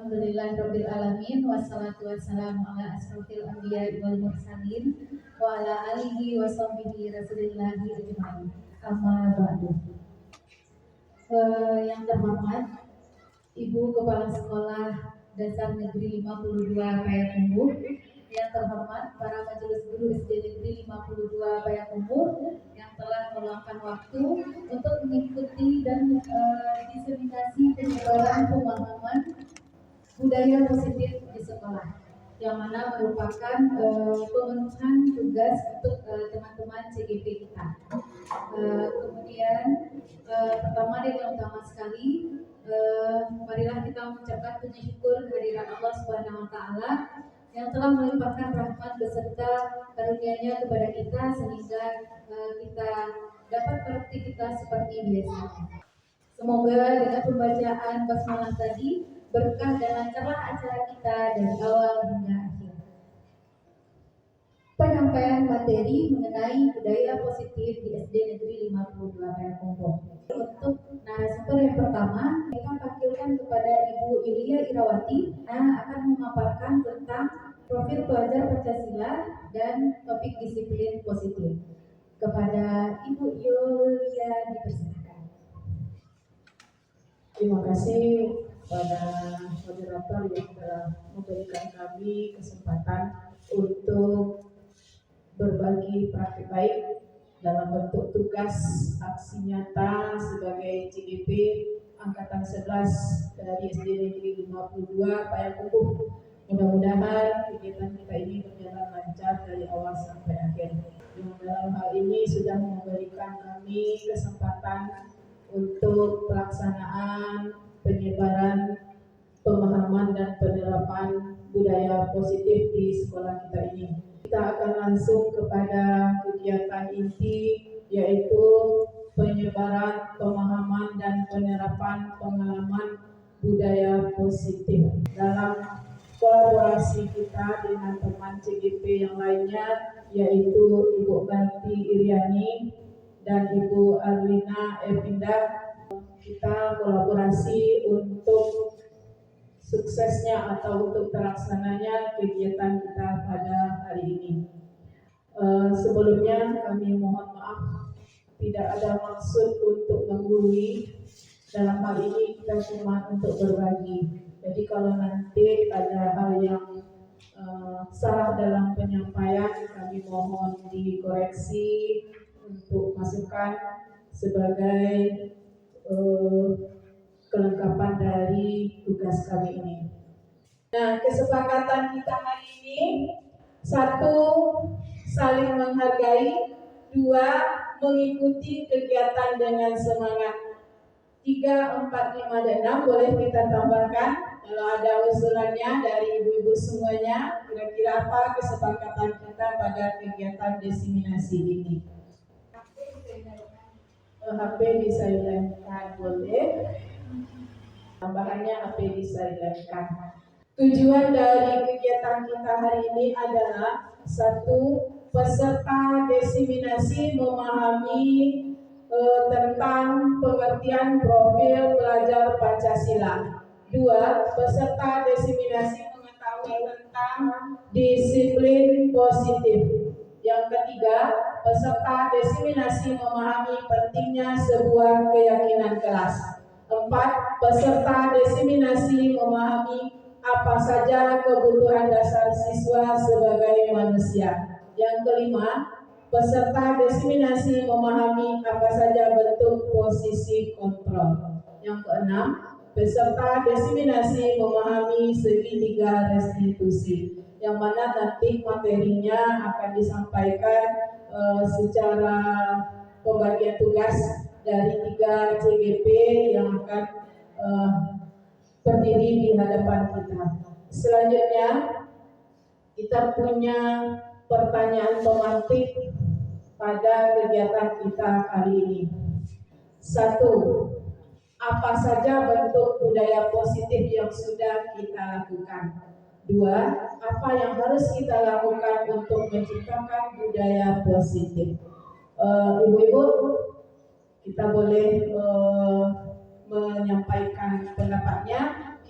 Alhamdulillahirabbil alamin wassalatu wassalamu ala asrofil anbiya'i wal mursalin wa ala alihi wa sahbihi rasulillahi ajma'in. Amma ba'du. Yang terhormat Ibu Kepala Sekolah Dasar Negeri 52 Payakumbuh, yang terhormat para majelis guru SD Negeri 52 Payakumbuh yang telah meluangkan waktu untuk mengikuti dan diseminasi penyebaran pemahaman budaya positif di sekolah, yang mana merupakan pemenuhan tugas untuk teman-teman CGP kita. Kemudian pertama dan yang utama sekali, marilah kita mengucapkan puji syukur kehadiran Allah Subhanahu wa taala yang telah melimpahkan rahmat beserta karunia-Nya kepada kita sehingga kita dapat beraktivitas seperti biasa. Semoga dengan pembacaan basmalah tadi berkah dan lancarlah acara kita dari awal hingga akhir. Penyampaian materi mengenai budaya positif di SD Negeri 52 Payakumbuh. Untuk narasumber yang pertama, kita panggilkan kepada Ibu Yulia Irawati yang akan memaparkan tentang profil pelajar Pancasila dan topik disiplin positif. Kepada Ibu Yulia dipersilakan. Terima kasih pada moderator yang telah memberikan kami kesempatan untuk berbagi praktik baik dalam bentuk tugas aksi nyata sebagai CGP Angkatan 11 dari SD Negeri 52 Payakumbuh. Mudah-mudahan kegiatan kita ini berjalan lancar dari awal sampai akhir. Yang dalam hal ini sudah memberikan kami kesempatan untuk pelaksanaan penyebaran pemahaman dan penerapan budaya positif di sekolah kita ini. Kita akan langsung kepada kegiatan inti, yaitu penyebaran pemahaman dan penerapan pengalaman budaya positif dalam kolaborasi kita dengan teman CGP yang lainnya, yaitu Ibu Banti Iriani dan Ibu Arlina Evinda. Kita kolaborasi untuk suksesnya atau untuk terlaksananya kegiatan kita pada hari ini. Sebelumnya kami mohon maaf, tidak ada maksud untuk menggurui. Dalam hal ini kita cuma untuk berbagi. Jadi kalau nanti ada hal yang salah dalam penyampaian, kami mohon dikoreksi untuk masukan sebagai kelengkapan dari tugas kami ini. Nah, kesepakatan kita hari ini, 1, saling menghargai, 2, mengikuti kegiatan dengan semangat. 3, 4, 5, dan 6 boleh kita tambahkan kalau ada usulannya dari ibu-ibu semuanya. Kira-kira apa kesepakatan kita pada kegiatan desiminasi ini? HP disilentkan boleh. Tambahannya HP disilentkan. Tujuan dari kegiatan kita hari ini adalah 1, peserta desiminasi memahami tentang pengertian profil pelajar Pancasila. 2, peserta desiminasi mengetahui tentang disiplin positif. Yang ketiga, peserta desiminasi memahami pentingnya sebuah keyakinan kelas. 4, peserta desiminasi memahami apa saja kebutuhan dasar siswa sebagai manusia. Yang kelima, peserta desiminasi memahami apa saja bentuk posisi kontrol. Yang keenam, peserta desiminasi memahami segitiga restitusi, yang mana nanti materinya akan disampaikan secara pembagian tugas dari 3 CGP yang akan berdiri di hadapan kita. Selanjutnya, kita punya pertanyaan pemantik pada kegiatan kita kali ini. 1, apa saja bentuk budaya positif yang sudah kita lakukan? 2, apa yang harus kita lakukan untuk menciptakan budaya positif? Ibu-ibu, kita boleh menyampaikan pendapatnya.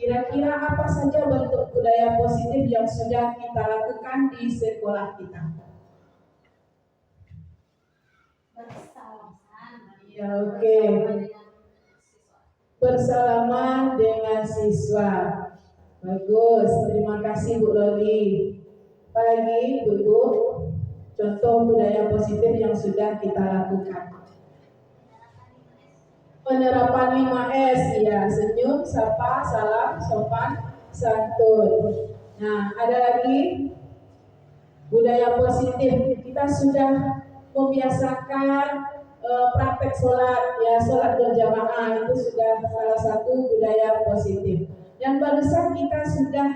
Kira-kira apa saja bentuk budaya positif yang sudah kita lakukan di sekolah kita? Ya, oke. Bersalaman dengan siswa. Bagus, terima kasih Bu Loli. Apalagi Bu, contoh budaya positif yang sudah kita lakukan. Penerapan 5S, ya, senyum, sapa, salam, sopan, santun. Nah, ada lagi budaya positif. Kita sudah membiasakan praktek sholat, ya, sholat berjamaah itu sudah salah satu budaya positif. Dan barusan kita sudah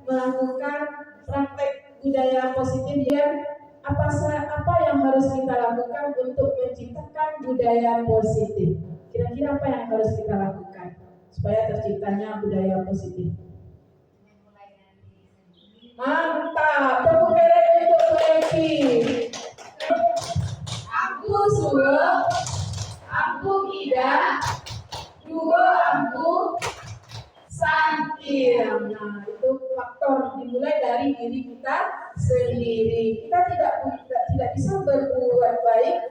melakukan praktek budaya positif yang apa yang harus kita lakukan untuk menciptakan budaya positif. Kira-kira apa yang harus kita lakukan supaya terciptanya budaya positif? Mantap, tepuk tangan untuk Eki. Aku suwe, aku tidak, dua aku santir. Nah, itu faktor dimulai dari diri kita sendiri. Kita tidak bisa berbuat baik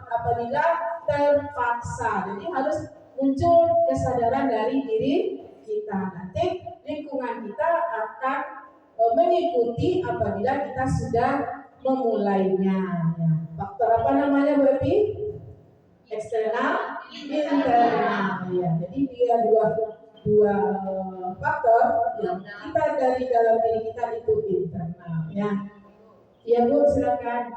apabila terpaksa. Jadi harus muncul kesadaran dari diri kita. Nanti lingkungan kita akan mengikuti apabila kita sudah memulainya. Faktor apa namanya, Bu Epi? Eksternal, internal. Ya, jadi dia dua faktor yang kita dari dalam diri kita itu internal. Ya, ya Bu, silakan.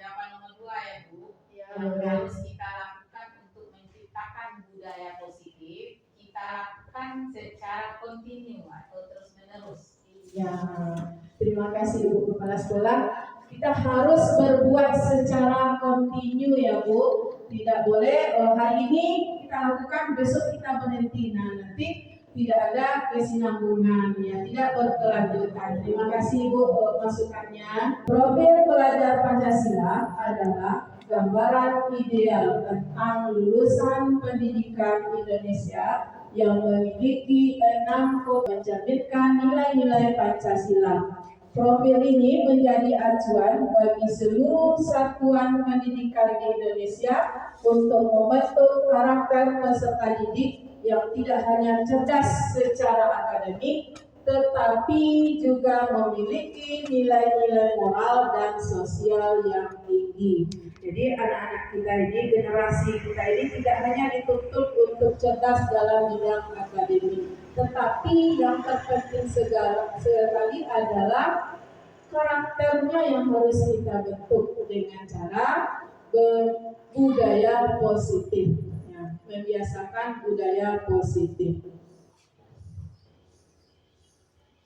Jawaban nomor 2 ya Bu. Ya, yang harus kita lakukan untuk menciptakan budaya positif, kita lakukan secara kontinu atau terus menerus. Ya, terima kasih Bu Kepala Sekolah. Kita harus berbuat secara kontinu ya Bu. Tidak boleh hari ini kita lakukan, besok kita berhenti. Nah, nanti tidak ada kesinambungan, ya, tidak berkelanjutan. Terima kasih Bu masukannya. Profil pelajar Pancasila adalah gambaran ideal tentang lulusan pendidikan Indonesia yang memiliki 6 mencerminkan nilai-nilai Pancasila. Profil ini menjadi acuan bagi seluruh satuan pendidikan di Indonesia untuk membentuk karakter peserta didik yang tidak hanya cerdas secara akademik, tetapi juga memiliki nilai-nilai moral dan sosial yang tinggi. Jadi anak-anak kita ini, generasi kita ini tidak hanya dituntut untuk cerdas dalam bidang akademik, tetapi yang terpenting sekali adalah karakternya yang harus kita bentuk dengan cara berbudaya positif, ya, membiasakan budaya positif.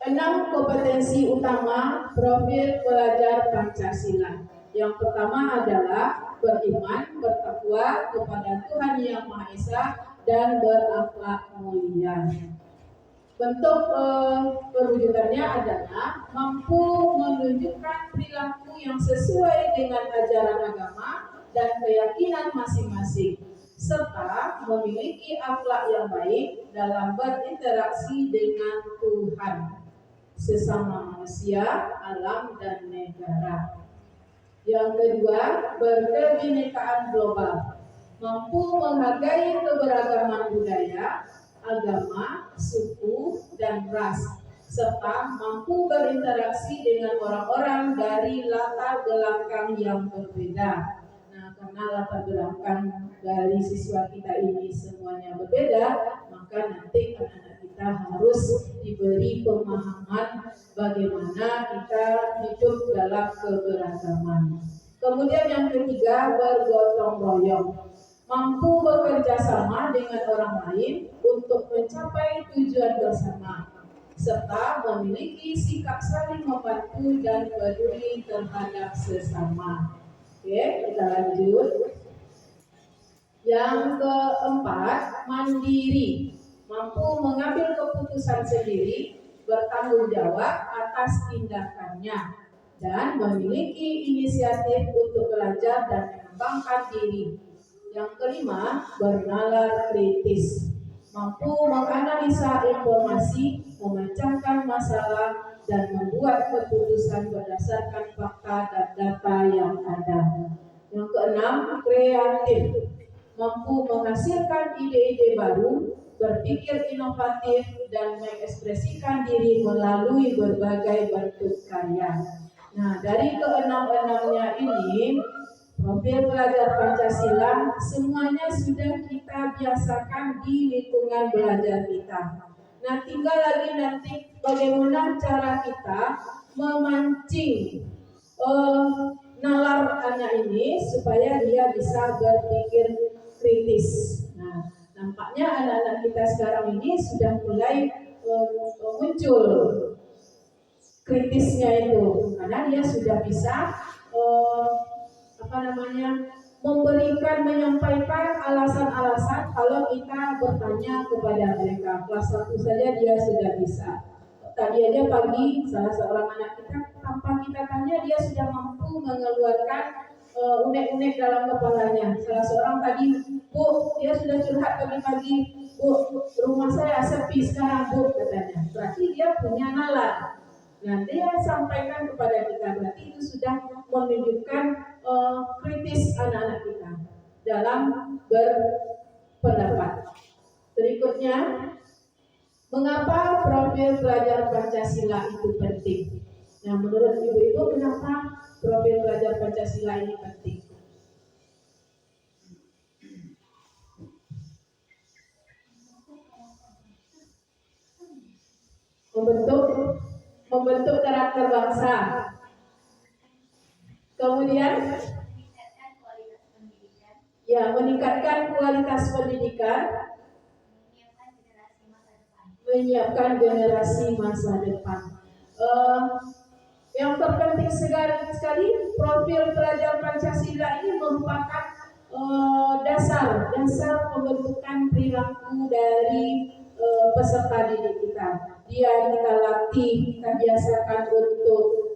6 kompetensi utama profil pelajar Pancasila. Yang pertama adalah beriman, bertakwa kepada Tuhan Yang Maha Esa, dan berakhlak mulia. Bentuk perwujudannya adalah mampu menunjukkan perilaku yang sesuai dengan ajaran agama dan keyakinan masing-masing, serta memiliki akhlak yang baik dalam berinteraksi dengan Tuhan, sesama manusia, alam, dan negara. Yang kedua, berkebinekaan global, mampu menghargai keberagaman budaya, agama, suku, dan ras, serta mampu berinteraksi dengan orang-orang dari latar belakang yang berbeda. Nah, karena latar belakang dari siswa kita ini semuanya berbeda, maka nanti anak-anak kita harus diberi pemahaman bagaimana kita hidup dalam keberagaman. Kemudian yang ketiga, bergotong royong, mampu bekerja sama dengan orang lain untuk mencapai tujuan bersama, serta memiliki sikap saling membantu dan peduli terhadap sesama. Oke, kita lanjut. Yang keempat, mandiri, mampu mengambil keputusan sendiri, bertanggung jawab atas tindakannya, dan memiliki inisiatif untuk belajar dan mengembangkan diri. Yang kelima, bernalar kritis, mampu menganalisa informasi, memecahkan masalah, dan membuat keputusan berdasarkan fakta dan data yang ada. Yang keenam, kreatif, mampu menghasilkan ide-ide baru, berpikir inovatif, dan mengekspresikan diri melalui berbagai bentuk karya. Nah, dari keenam-enamnya ini, profil pelajar Pancasila semuanya sudah kita biasakan di lingkungan belajar kita. Nah, tinggal lagi nanti bagaimana cara kita memancing nalar anak ini supaya dia bisa berpikir kritis. Nah, nampaknya anak-anak kita sekarang ini sudah mulai muncul kritisnya itu, karena dia sudah bisa menyampaikan alasan-alasan kalau kita bertanya kepada mereka. Kelas 1 saja dia sudah bisa. Tadi aja pagi salah seorang anak kita, tanpa kita tanya dia sudah mampu mengeluarkan unek-unek dalam kepalanya. Salah seorang tadi, Bu, dia sudah curhat pagi-pagi, Bu, rumah saya sepi sekarang, Bu, katanya. Berarti dia punya nalar. Nah, dia sampaikan kepada kita, berarti itu sudah menunjukkan kritis anak-anak kita dalam berpendapat. Berikutnya, mengapa profil pelajar Pancasila itu penting? Nah, menurut ibu-ibu, kenapa profil pelajar Pancasila ini penting? Membentuk karakter bangsa. Kemudian, ya, meningkatkan kualitas pendidikan, menyiapkan generasi masa depan. Yang terpenting sekali, profil pelajar Pancasila ini merupakan dasar pembentukan perilaku dari peserta didik kita. Dia kita latih, kita biasakan untuk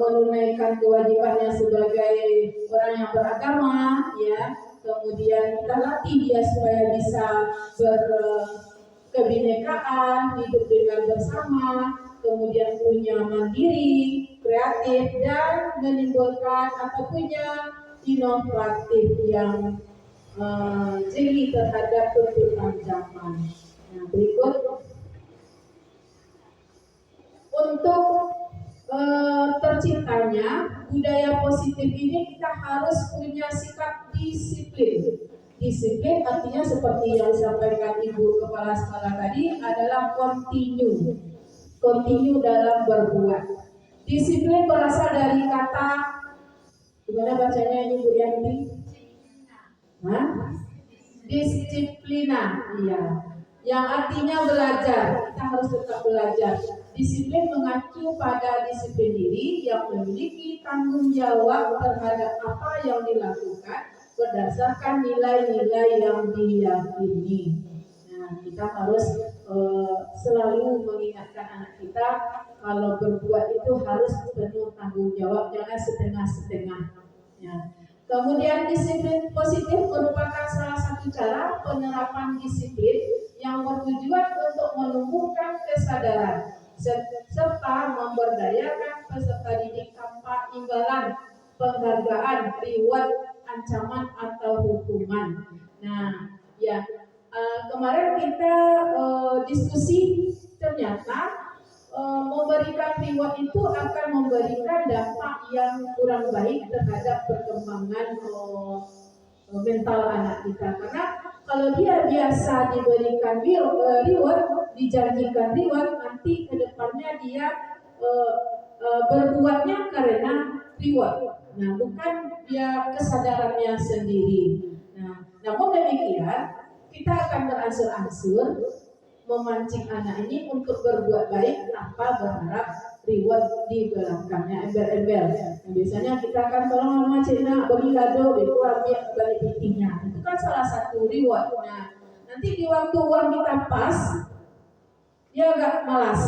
menunaikan kewajibannya sebagai orang yang beragama, ya. Kemudian kita latih dia supaya bisa berkebinekaan, hidup dengan bersama, kemudian punya mandiri, kreatif, dan menimbulkan atau punya inovatif yang jeli terhadap tuntutan zaman. Nah, berikut untuk terciptanya budaya positif ini kita harus punya sikap disiplin. Disiplin artinya seperti yang disampaikan Ibu Kepala Sekolah tadi adalah continue dalam berbuat. Disiplin berasal dari kata, gimana bacanya Ibu Yanti? Disiplina, iya. Yang artinya belajar, kita harus tetap belajar. Disiplin mengacu pada disiplin diri yang memiliki tanggung jawab terhadap apa yang dilakukan berdasarkan nilai-nilai yang diyakini. Nah, kita harus selalu mengingatkan anak kita kalau berbuat itu harus penuh tanggung jawab, jangan setengah-setengah. Ya. Kemudian disiplin positif merupakan salah satu cara penerapan disiplin yang bertujuan untuk menumbuhkan kesadaran serta memberdayakan peserta didik tanpa imbalan, penghargaan, reward, ancaman atau hukuman. Nah, ya kemarin kita diskusi ternyata memberikan reward itu akan memberikan dampak yang kurang baik terhadap perkembangan mental anak kita. Karena kalau dia biasa diberikan reward, dijanjikan reward, nanti ke depannya dia berbuatnya karena reward. Nah, bukan dia kesadarannya sendiri. Nah, namun demikian kita akan berangsur-angsur memancing anak ini untuk berbuat baik tanpa berharap reward di belakangnya, embel-embel. Nah, biasanya kita akan tolong mama cina beli kado, beku ambil balik pitingnya. Itu kan salah satu reward. Nah, nanti di waktu uang kita pas, dia agak malas.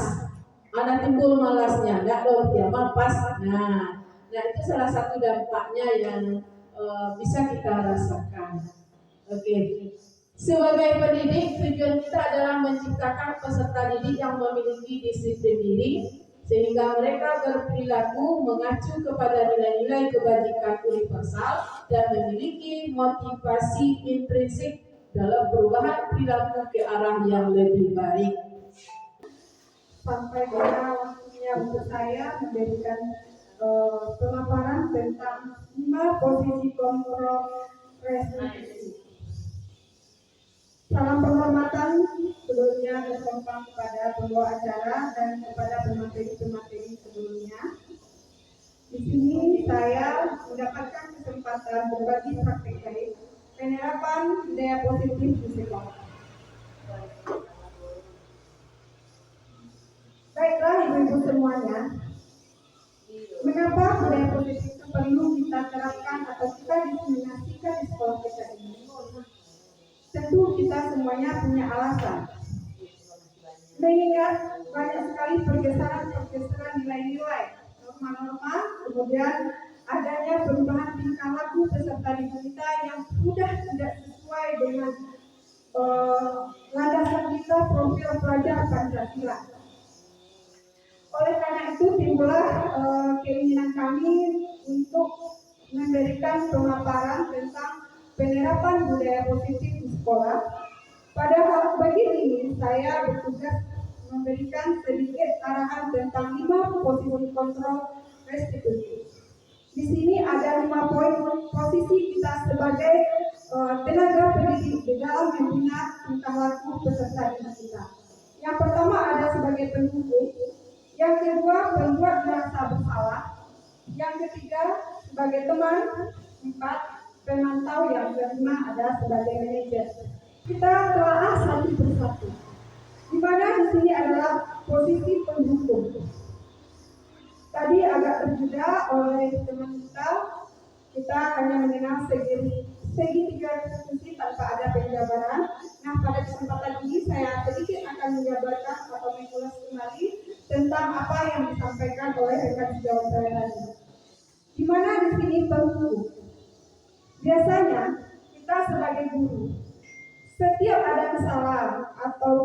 Ada timbul malasnya, enggak dong, dia pas. Nah, itu salah satu dampaknya yang bisa kita rasakan. Oke. Sebagai pendidik, tujuan kita adalah menciptakan peserta didik yang memiliki disiplin diri sehingga mereka berperilaku mengacu kepada nilai-nilai kebajikan universal dan memiliki motivasi intrinsik dalam perubahan perilaku ke arah yang lebih baik. Sampai pada waktunya untuk saya memberikan pemaparan tentang 5 posisi kontrol restitusi. Salam penghormatan sebelumnya berkembang kepada pembawa acara dan kepada pemateri-pemateri sebelumnya. Di sini saya mendapatkan kesempatan berbagi praktik baik penerapan budaya positif di sekolah. Baiklah ibu-ibu semuanya, mengapa budaya positif itu perlu kita terapkan atau kita diseminasikan di sekolah kita ini? Tentu kita semuanya punya alasan. Mengingat banyak sekali pergeseran nilai-nilai, norma-norma, kemudian adanya perubahan tingkah laku peserta didik kita yang sudah tidak sesuai dengan landasan kita profil pelajar Pancasila. Oleh karena itu timbullah keinginan kami untuk memberikan pemaparan tentang penerapan budaya positif di sekolah. Pada hal begini saya bertugas memberikan sedikit arahan tentang 5 posisi kontrol restitusi. Di sini ada 5 poin posisi kita sebagai tenaga pendidik di dalam membina tingkah laku peserta didik kita. Yang pertama ada sebagai pendukung, yang kedua pembuat merasa bersalah, yang ketiga sebagai teman, 4 pemantau, yang kelima ada sebagai manajer. Kita telah satu persatu. Di mana di sini adalah posisi pendukung. Tadi agak terjeda oleh teman kita hanya mengenal segitiga restitusi tanpa ada penjabaran. Nah, pada kesempatan ini saya sedikit akan menjabarkan atau mengulas kembali tentang apa yang disampaikan oleh rekan sejawat saya tadi. Di mana di sini pendukung. Biasanya kita sebagai guru, setiap ada kesalahan atau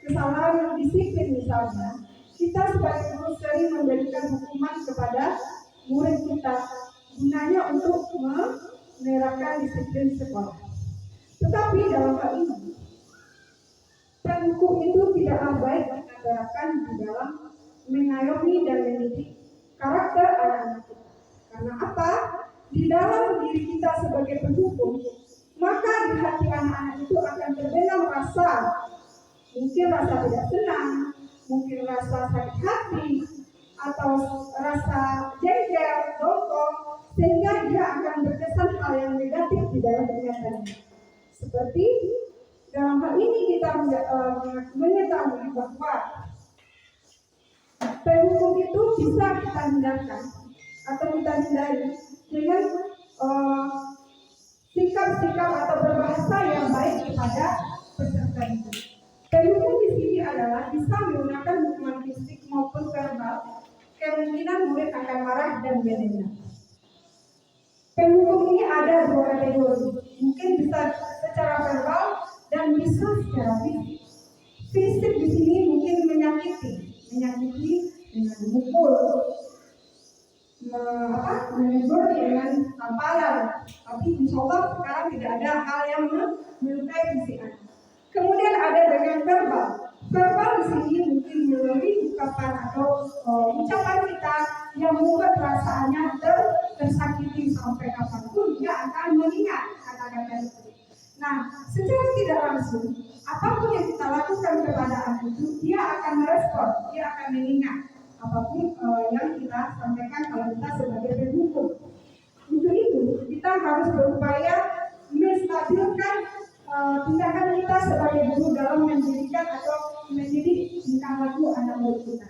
kesalahan disiplin misalnya, kita sebagai guru sering memberikan hukuman kepada murid kita, gunanya untuk menerapkan disiplin sekolah. Tetapi dalam hal ini, pendukung itu tidaklah baik diterapkan di dalam mengayomi dan mendidik karakter anak-anak kita. Karena apa? Di dalam diri kita sebagai pendukung, maka di hati anak-anak itu akan terbenam rasa, mungkin rasa tidak senang, mungkin rasa sakit hati, atau rasa jengkel, dongkol, sehingga dia akan berkesan hal yang negatif di dalam ingatannya. Seperti dalam hal ini kita mengetahui bahwa pendukung itu bisa kita hindarkan atau kita hindari dengan sikap-sikap atau berbahasa yang baik kepada peserta didik. Pendukung di sini adalah bisa menggunakan hukuman fisik maupun verbal. Kemungkinan murid akan marah dan menendang. Pendukung ini ada 2 kategori, mungkin bisa secara verbal dan bisa secara fisik. Fisik di sini mungkin menyakiti dengan memukul, menegur dengan tamparan. Tapi insya Allah sekarang tidak ada hal yang melukai fisik anak. Kemudian ada dengan verbal. Verbal di sini mungkin melalui ungkapan atau ucapan kita yang membuat perasaannya tersakiti sampai kapanpun dia akan mengingat kata-kata itu. Nah, secara tidak langsung, apapun yang kita lakukan kepada anak itu, dia akan merespon, dia akan mengingat apapun yang kita sampaikan kalau kita sebagai pendukung. Untuk itu, kita harus berupaya menstabilkan tindakan kita sebagai guru dalam mendirikan atau mendidik tingkah laku anak murid kita.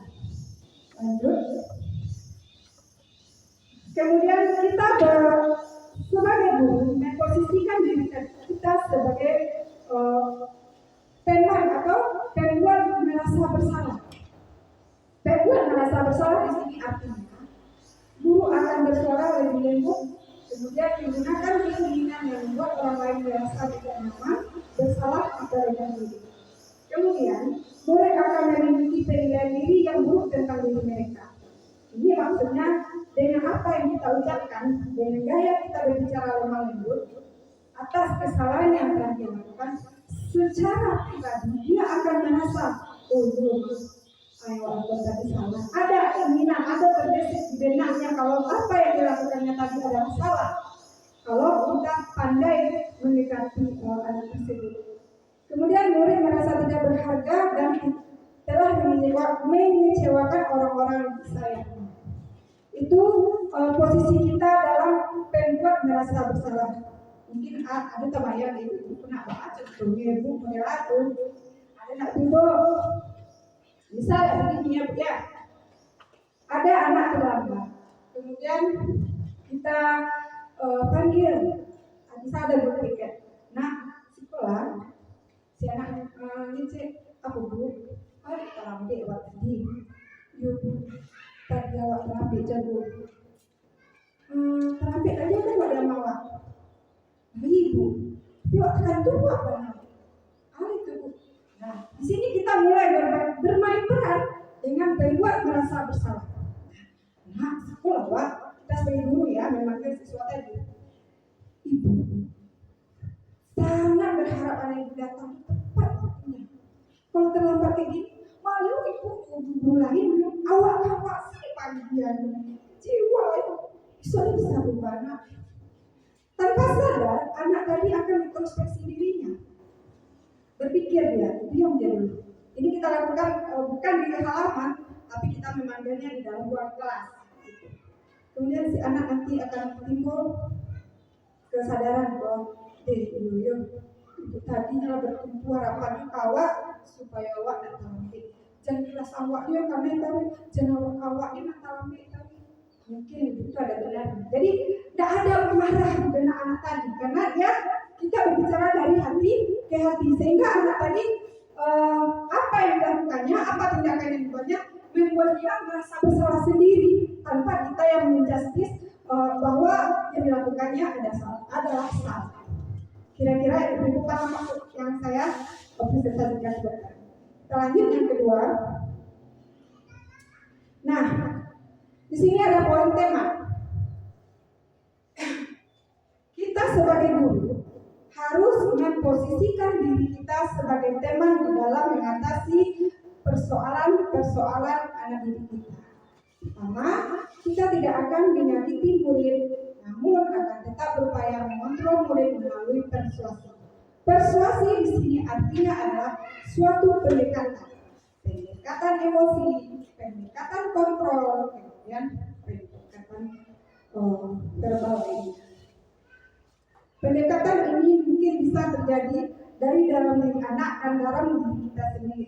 Lanjut. Kemudian kita sebagai guru memposisikan diri kita sebagai teman atau pembuat merasa bersalah. Pembuat merasa bersalah di sini artinya guru akan bersuara lebih lembut, Kemudian menggunakan keinginan yang membuat orang lain merasa tidak nyaman, bersalah atau rendah diri. Kemudian, murid akan memiliki penilaian diri yang buruk tentang diri mereka. Ini maksudnya dengan apa yang kita ucapkan, dengan gaya kita berbicara lemah lembut atas kesalahan yang telah dia lakukan, secara pribadi dia akan merasa, aku tadi salah. Ada keinginan, ada terbesit di benaknya kalau apa yang dilakukannya tadi adalah salah. Kalau kita pandai mendekati anak tersebut. Kemudian murid merasa tidak berharga dan telah mengecewakan orang-orang yang disayang. Itu posisi kita dalam pembuat merasa bersalah. Mungkin ada teman yang ibu pernah baca contohnya ibu moderator, ada nak ibu, misal begini ya, ada anak terlambat, kemudian kita panggil, bisa ada berpikir, nah sekolah, si anak ini aku bu, terlambat waktu ini, yuk tadi awak terlambat jago, terlambat aja kan ada mawak. Ibu, tapi waktu kan itu apa namanya? Itu. Nah, di sini kita mulai bermain peran dengan membuat merasa bersalah. Nah, sekolah Wak, kita sebagai guru ya, memangkan siswa tadi. Ibu, sangat berharap anak ibu datang tepat waktunya. Kalau terlambat kayak gini, malu ibu lain, awak sih panggilan, jiwa itu bisa berubah. Tanpa sadar, anak tadi akan introspeksi dirinya. Berpikir diam dulu. Ini kita lakukan bukan di halaman, tapi kita memanggilnya di dalam ruang kelas. Kemudian si anak nanti akan timbul kesadaran bahwa, itu tadinya bertumpu harapan awak supaya awak datang nanti. Jangan kelas awak dia karena tadi, jangan awak dia datang nanti. Mungkin itu ada benar. Jadi tidak ada marah di benak anak tadi karena kita berbicara dari hati ke hati sehingga anak tadi apa yang dilakukannya, apa tindakan yang dibuatnya membuat dia merasa bersalah sendiri tanpa kita yang menjustis bahwa yang dilakukannya adalah salah. Kira-kira itu paham maksud yang saya presentasikan sebentar. Kita lanjut yang kedua. Nah, di sini ada poin tema. Kita sebagai guru harus memposisikan diri kita sebagai teman di dalam mengatasi persoalan anak didik kita. Pertama, kita tidak akan menyakiti murid, namun akan tetap berupaya mengontrol murid melalui persuasi. Persuasi di sini artinya adalah suatu pendekatan emosi, pendekatan kontrol, kemudian pendekatan verbal ini. Pendekatan ini mungkin bisa terjadi dari dalam diri anak dan dalam diri kita sendiri.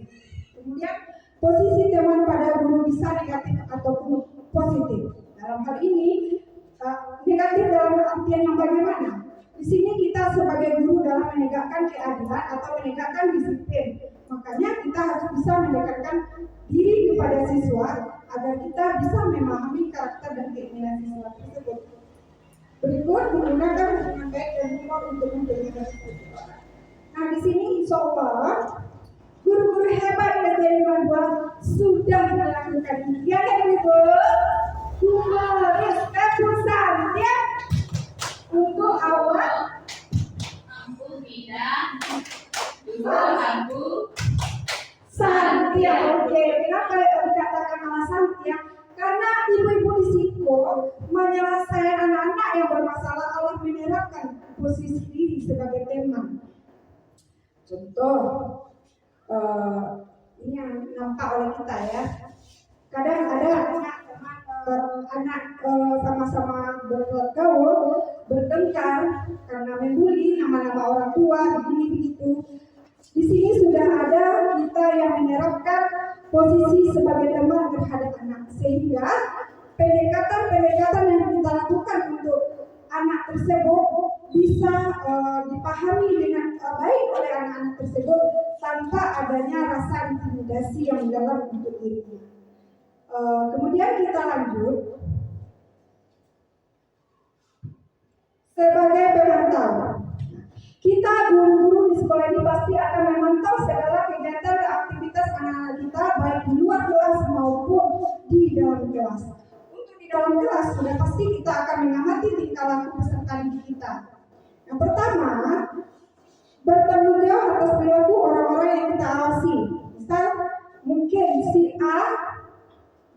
Kemudian posisi teman pada guru bisa negatif ataupun positif. Dalam hal ini negatif dalam artian yang bagaimana? Di sini kita sebagai guru dalam menegakkan keadilan atau menegakkan disiplin. Makanya kita harus bisa mendekatkan diri kepada siswa agar kita bisa memahami karakter dan keinginan siswa tersebut. Berikut menggunakan hubungan baik dan humor untuk memberikan siswa. Nah di sini insya Allah guru-guru hebat dari Madua sudah melakukan ini. Ya kan Ibu? Humoris keputusan ya untuk awal. Ampun tidak, dua lampu. Santia, oke. Kenapa dikatakan nama Santia? Karena ibu-ibu di situ menyelesaikan anak-anak yang bermasalah Allah menerapkan posisi diri sebagai teman. Contoh, ini yang nampak oleh kita ya. Kadang ada anak sama-sama bergaul, bertengkar karena membuli nama-nama orang tua, begini begitu. Di sini sudah ada kita yang menerapkan posisi sebagai teman terhadap anak, sehingga pendekatan yang kita lakukan untuk anak tersebut bisa dipahami dengan baik oleh anak-anak tersebut tanpa adanya rasa intimidasi yang dalam untuk dirinya. Kemudian kita lanjut. sebagai pemantau. Kita guru-guru di sekolah ini pasti akan memantau segala kegiatan dan aktivitas anak-anak kita baik di luar kelas maupun di dalam kelas. Untuk di dalam kelas sudah pasti kita akan mengamati tingkah laku peserta didik kita. Yang pertama, bertanggung jawab atas perilaku orang-orang yang kita awasi. Misal, mungkin si A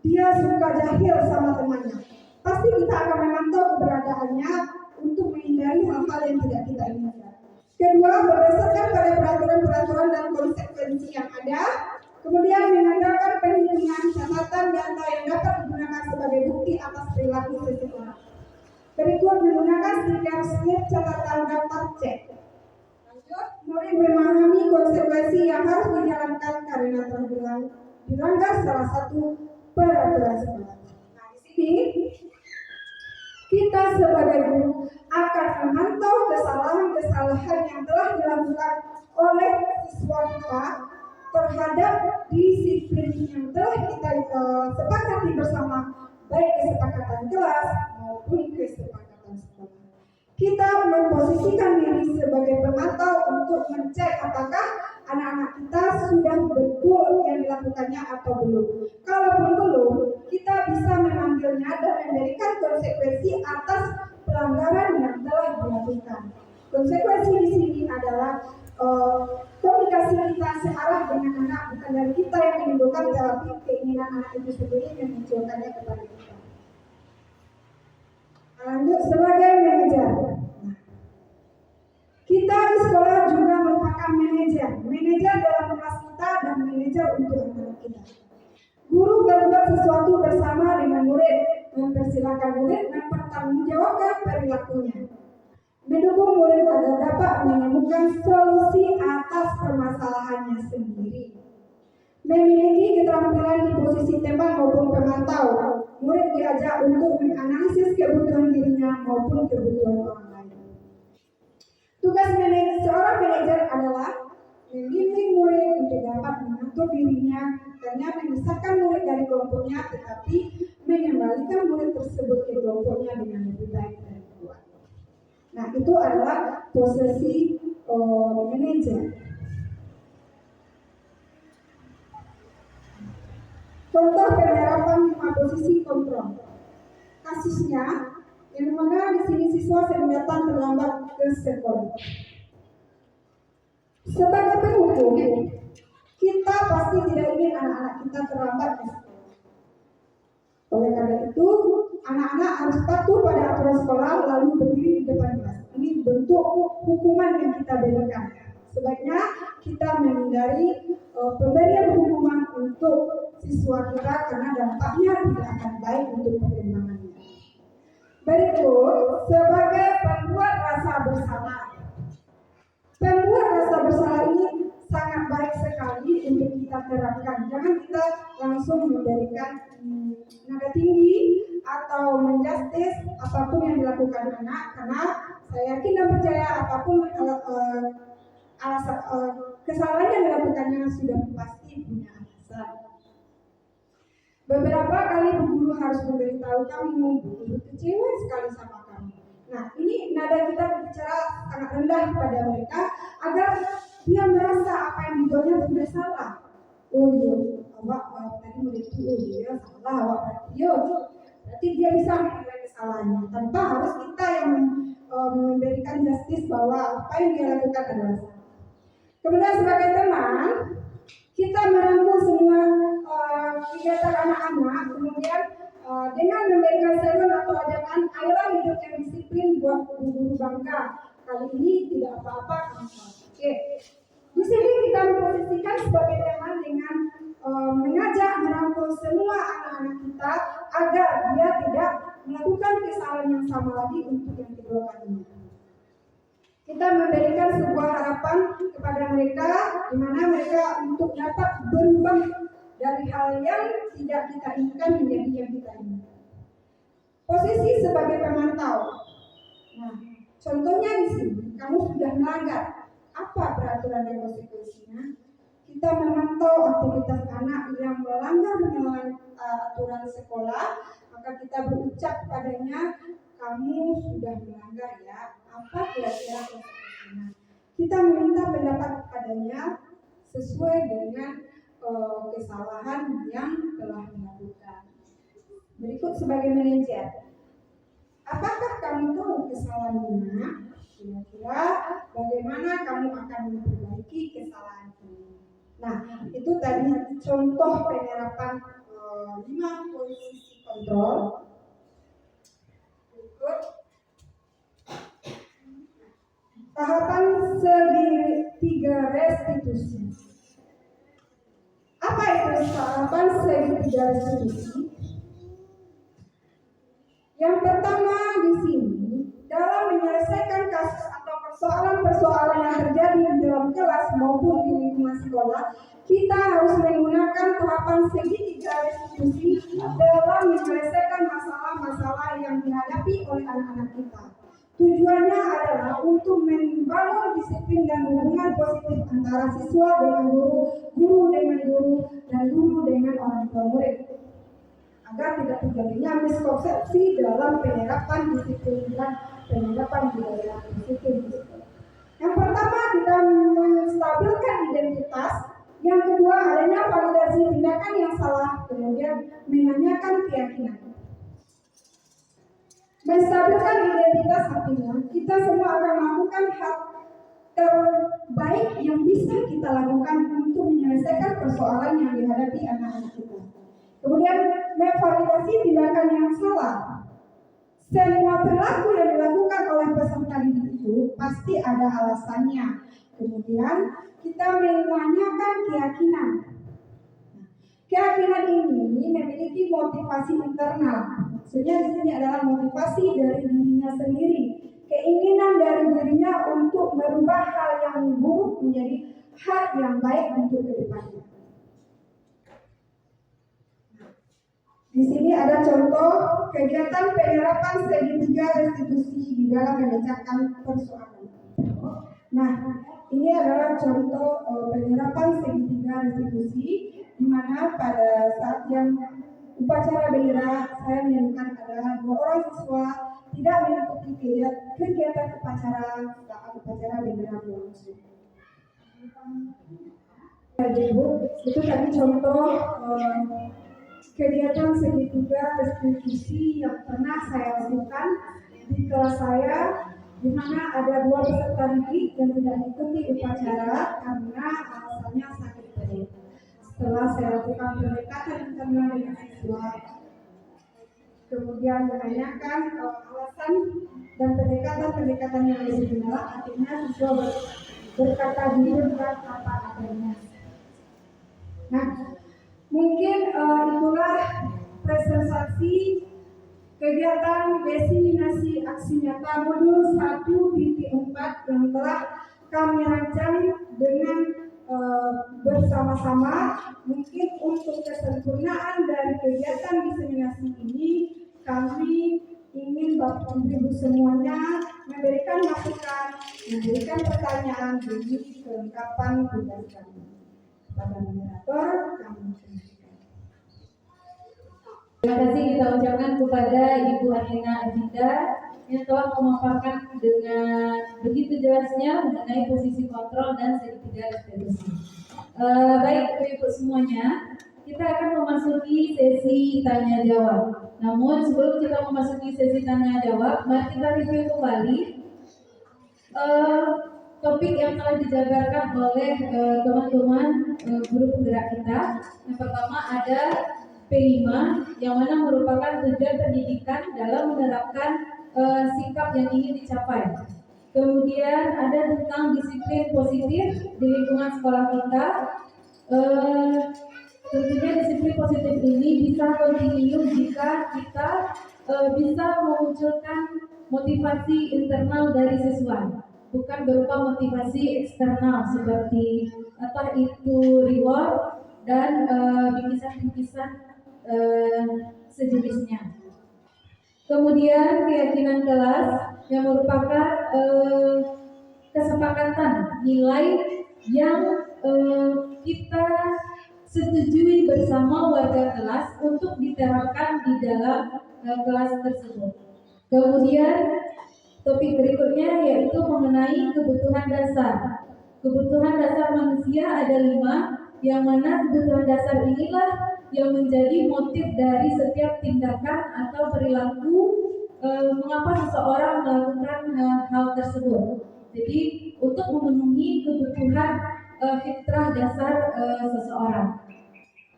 dia suka jahil sama temannya. Pasti kita akan memantau keberadaannya untuk menghindari hal-hal yang tidak kita inginkan. Kedua, berdasarkan pada peraturan-peraturan dan konsekuensi yang ada, kemudian mengandalkan perhitungan catatan data yang dapat digunakan sebagai bukti atas perilaku seseorang. Berikut menggunakan setiap slip catatan daftar cek. Lanjut, murid memahami konsekuensi yang harus dijalankan karena telah dilanggar salah satu peraturan sekolah. Nah, di sini kita sebagai guru akan memantau kesalahan-kesalahan yang telah dilakukan oleh siswa kita terhadap disiplin yang telah kita sepakati bersama, baik kesepakatan kelas maupun kesepakatan sekolah. Kita memposisikan diri sebagai pemantau untuk mengecek apakah anak-anak kita sudah betul yang dilakukannya atau belum. Kalaupun belum, kita bisa memanggilnya dan memberikan konsekuensi atas pelanggaran yang telah dilakukan. Konsekuensi di sini adalah komunikasi kita searah dengan anak, bukan dari kita yang menimbulkan, tetapi keinginan anak itu sendiri yang memunculkannya kepada kita. Lanjut, sebagai manajer. Kita di sekolah juga merupakan manajer dalam kelas kita dan manajer untuk anak-anak kita. Guru berbuat sesuatu bersama dengan murid, mempersilahkan murid mempertanggungjawabkan perilakunya, mendukung murid agar dapat menemukan solusi atas permasalahannya sendiri, memiliki keterampilan di posisi tembak maupun pemantau. Murid diajak untuk menganalisis kebutuhan dirinya maupun kebutuhan orang lain. Tugas seorang manajer adalah membimbing murid untuk dapat mengatur dirinya, bukannya memisahkan murid dari kelompoknya, tetapi mengembalikan murid tersebut ke kelompoknya dengan lebih baik dan kuat. Nah, itu adalah posisi manajer. Contoh penerapan 5 posisi kontrol. Kasusnya, yang mana di sini siswa sering datang terlambat ke sekolah. Sebagai penghukum, kita pasti tidak ingin anak-anak kita terlambat ke sekolah. Oleh karena itu, anak-anak harus patuh pada aturan sekolah lalu berdiri di depan kelas. Ini bentuk hukuman yang kita berikan. Sebaiknya kita menghindari pemberian hukuman untuk siswa kita karena dampaknya tidak akan baik untuk perkembangannya. Berikut sebagai pembuat rasa bersalah. Pembuat rasa bersalah ini sangat baik sekali untuk kita terapkan. Jangan kita langsung memberikan nada tinggi atau menjustis apapun yang dilakukan anak, karena saya yakin dan percaya apapun alasan kesalahan yang dilakukannya sudah pasti punya alasan. Beberapa kali bu guru harus memberitahu kamu, bu guru kecewa sekali sama kamu. Nah, ini nada kita berbicara sangat rendah pada mereka agar dia merasa apa yang dibuatnya sudah salah. Oh iya, awak tadi murid itu, oh iya salah awak berarti dia bisa menilai kesalahannya tanpa harus kita yang memberikan justice bahwa apa yang dia lakukan adalah salah. Kemudian sebagai teman, kita merangkul semua kegiatan anak-anak, kemudian dengan memberikan seruan atau ajakan, ayolah hidup yang disiplin buat guru bangga. Kali ini tidak apa-apa. Oke. Di sini kita memposisikan sebagai teman dengan mengajak merangkul semua anak-anak kita agar dia tidak melakukan kesalahan yang sama lagi untuk yang kedua kalinya. Kita memberikan sebuah harapan kepada mereka di mana mereka untuk dapat berubah dari hal yang tidak kita inginkan menjadi yang kita inginkan. Posisi sebagai pemantau. Nah, contohnya di sini kamu sudah melanggar. Apa peraturan dan konsekuensinya? Kita memantau aktivitas anak yang melanggar aturan sekolah, maka kita berucap padanya, kamu sudah melanggar ya, apa kira-kira konsekuensinya. Kita meminta pendapat kepadanya sesuai dengan kesalahan yang telah dilakukan. Berikut sebagai manajer, apakah kamu tahu kesalahannya? Kira-kira bagaimana kamu akan memperbaiki kesalahan ini? Nah, itu tadi contoh penerapan 5 posisi kontrol. Berikut tahapan segitiga restitusi. Apa itu tahapan segitiga restitusi? Yang pertama di sini, dalam menyelesaikan kasus atau persoalan-persoalan yang terjadi di dalam kelas maupun di lingkungan sekolah, kita harus menggunakan tahapan segitiga restitusi dalam menyelesaikan masalah-masalah yang dihadapi oleh anak-anak kita. Tujuannya adalah untuk membangun disiplin dan hubungan positif antara siswa dengan guru, guru dengan guru, dan guru dengan orang tua murid, agar tidak terjadinya miskonsepsi dalam penerapan disiplin dan penerapan budaya positif. Yang pertama, kita menstabilkan identitas. Yang kedua, adanya validasi tindakan yang salah, kemudian menanyakan keyakinan. Menstabilkan identitas artinya kita semua akan melakukan hal terbaik yang bisa kita lakukan untuk menyelesaikan persoalan yang dihadapi anak-anak kita. Kemudian memvalidasi tindakan yang salah. Semua perilaku yang dilakukan oleh peserta didik itu pasti ada alasannya. Kemudian kita menanyakan keyakinan. Keyakinan ini memiliki motivasi internal. Maksudnya di sini adalah motivasi dari dirinya sendiri, keinginan dari dirinya untuk merubah hal yang buruk menjadi hal yang baik untuk kedepannya. Di sini ada contoh kegiatan penerapan segitiga restitusi di dalam memecahkan persoalan. Nah, ini adalah contoh penerapan segitiga restitusi, di mana pada saat yang upacara bendera saya menemukan ada 2 orang siswa tidak mengikuti kegiatan upacara saat upacara bendera berlangsung. Itu tadi contoh kegiatan segitiga restitusi yang pernah saya lakukan di kelas saya, di mana ada 2 peserta didik yang tidak mengikuti upacara karena alasannya sakit perut. Setelah saya lakukan pendekatan internal dengan siswa, kemudian menanyakan alasan dan pendekatan yang lebih mendalam, akhirnya siswa berkata jujur dan apa adanya. Nah, mungkin itulah presentasi kegiatan diseminasi aksi nyata modul 1.4 yang telah kami rancang dengan bersama-sama. Mungkin untuk kesempurnaan dari kegiatan diseminasi ini, kami ingin Bapak Ibu semuanya memberikan masukan, memberikan pertanyaan demi kelengkapan tugas kami. Pada moderator, kami persilakan. Terima kasih kita ucapkan kepada Ibu Adina Adinda yang telah memaparkan dengan begitu jelasnya mengenai posisi kontrol dan segitiga restitusi. Baik Ibu semuanya, kita akan memasuki sesi tanya jawab. Namun sebelum kita memasuki sesi tanya jawab, mari kita review kembali topik yang telah dijabarkan oleh teman-teman guru penggerak kita. Yang pertama ada P5 yang mana merupakan tujuan pendidikan dalam menerapkan sikap yang ingin dicapai. Kemudian ada tentang disiplin positif di lingkungan sekolah kita. Tentunya disiplin positif ini bisa kontinu jika kita bisa memunculkan motivasi internal dari siswa, bukan berupa motivasi eksternal seperti entah itu reward dan bingkisan-bingkisan sejenisnya. Kemudian keyakinan kelas yang merupakan kesepakatan nilai yang kita setujui bersama warga kelas untuk diterapkan di dalam kelas tersebut. Kemudian topik berikutnya yaitu mengenai kebutuhan dasar. Kebutuhan dasar manusia ada 5, yang mana kebutuhan dasar inilah yang menjadi motif dari setiap tindakan atau perilaku mengapa seseorang melakukan hal tersebut. Jadi untuk memenuhi kebutuhan fitrah dasar seseorang.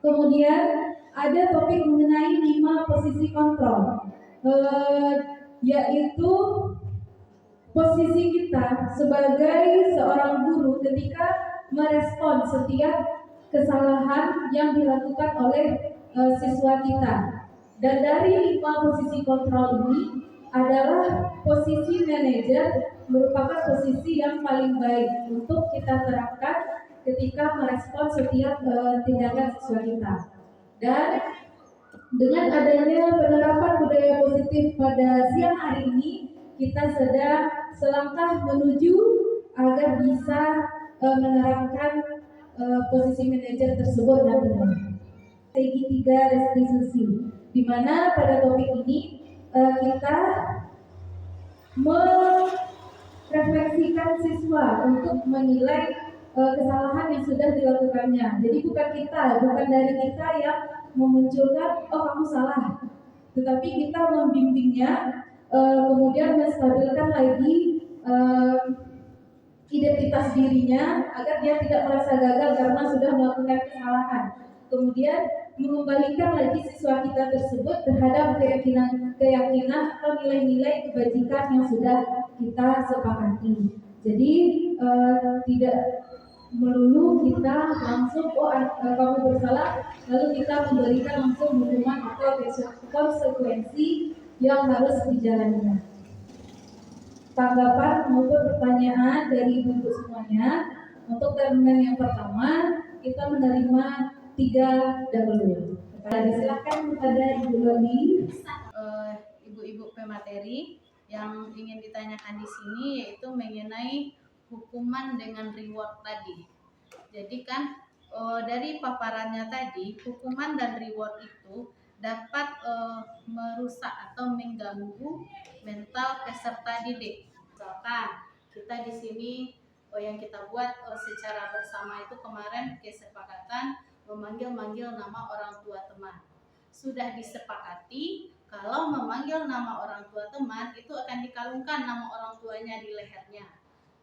Kemudian ada topik mengenai 5 posisi kontrol, yaitu posisi kita sebagai seorang guru ketika merespon setiap kesalahan yang dilakukan oleh siswa kita. Dan dari 5 posisi kontrol ini adalah posisi manajer merupakan posisi yang paling baik untuk kita terapkan ketika merespon setiap tindakan siswa kita. Dan dengan adanya penerapan budaya positif pada siang hari ini, kita sedang selangkah menuju agar bisa menerapkan posisi manajer tersebut nantinya. Segitiga restitusi, di mana pada topik ini kita merefleksikan siswa untuk menilai kesalahan yang sudah dilakukannya. Jadi bukan dari kita yang memunculkan, oh kamu salah, tetapi kita membimbingnya, kemudian menstabilkan lagi identitas dirinya agar dia tidak merasa gagal karena sudah melakukan kesalahan. Kemudian mengembalikan lagi siswa kita tersebut terhadap keyakinan atau nilai-nilai kebajikan yang sudah kita sepakati. Jadi tidak melulu kita langsung kamu bersalah lalu kita memberikan langsung hukuman atau konsekuensi yang harus dijalaninya. Tanggapan maupun pertanyaan dari ibu-ibu semuanya. Untuk termen yang pertama kita menerima 3 dahulu. Silakan kepada Ibu Loli. Ibu-ibu pemateri yang ingin ditanyakan di sini yaitu mengenai hukuman dengan reward tadi. Jadi kan dari paparannya tadi, hukuman dan reward itu dapat merusak atau mengganggu mental peserta didik. Misalkan kita di sini yang kita buat secara bersama itu kemarin kesepakatan memanggil nama orang tua teman. Sudah disepakati kalau memanggil nama orang tua teman itu akan dikalungkan nama orang tuanya di lehernya.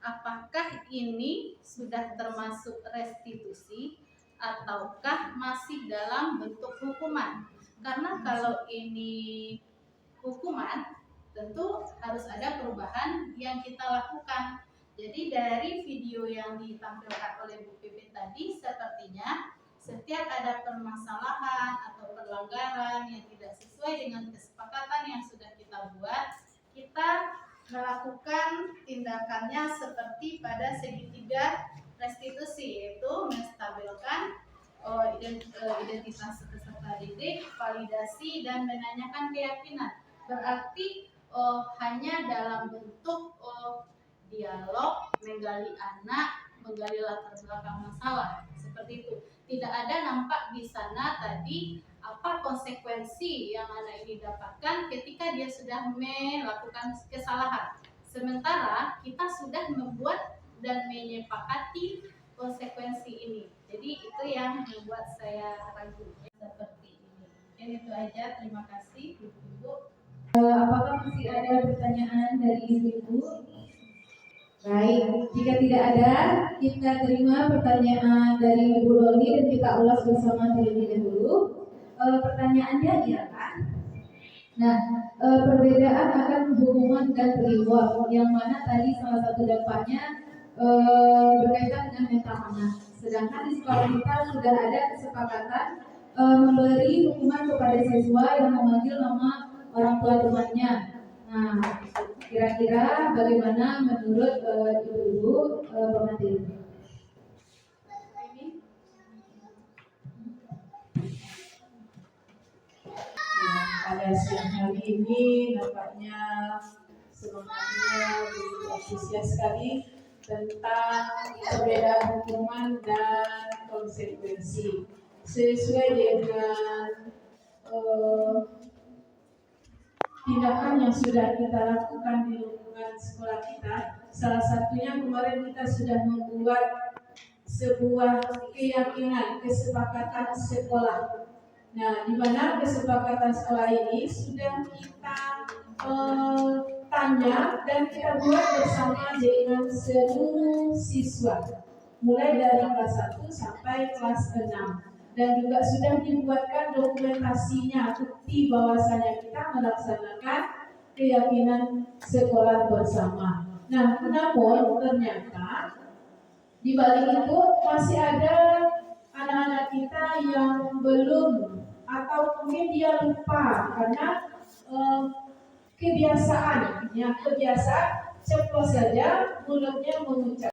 Apakah ini sudah termasuk restitusi ataukah masih dalam bentuk hukuman? Karena kalau ini hukuman, tentu harus ada perubahan yang kita lakukan. Jadi dari video yang ditampilkan oleh Bu Pipit tadi, sepertinya setiap ada permasalahan atau pelanggaran yang tidak sesuai dengan kesepakatan yang sudah kita buat, kita melakukan tindakannya seperti pada segitiga restitusi, yaitu menstabilkan identitas peserta didik, validasi, dan menanyakan keyakinan. Berarti hanya dalam bentuk dialog, menggali anak, menggali latar belakang masalah, seperti itu. Tidak ada nampak di sana tadi apa konsekuensi yang anak ini dapatkan ketika dia sudah melakukan kesalahan. Sementara kita sudah membuat dan menyepakati konsekuensi ini. Jadi itu yang membuat saya ragu seperti ini. Dan itu aja, terima kasih Ibu. Apakah masih ada pertanyaan dari ibu-ibu? Baik, jika tidak ada, kita terima pertanyaan dari Ibu Loli dan kita ulas bersama terlebih dahulu. Pertanyaannya ialah, perbedaan akan hukuman dan reward, yang mana tadi salah satu dampaknya berkaitan dengan mental anak. Sedangkan di sekolah kita sudah ada kesepakatan memberi hukuman kepada siswa yang memanggil nama orang tua temannya. Nah, kira-kira bagaimana menurut ibu-ibu pemateri? Pada siang hari ini nampaknya semangatnya begitu antusias sekali tentang perbedaan hukuman dan konsekuensi sesuai dengan tindakan yang sudah kita lakukan di lingkungan sekolah kita. Salah satunya kemarin kita sudah membuat sebuah keyakinan kesepakatan sekolah. Nah, di mana kesepakatan sekolah ini sudah kita tanya dan kita buat bersama dengan seluruh siswa, mulai dari kelas 1 sampai kelas 6. Dan juga sudah dibuatkan dokumentasinya, bukti bahwasanya kita melaksanakan keyakinan sekolah bersama. Nah, namun ternyata di balik itu masih ada anak-anak kita yang belum atau mungkin dia lupa karena kebiasaan ceplos saja mulutnya mengucap.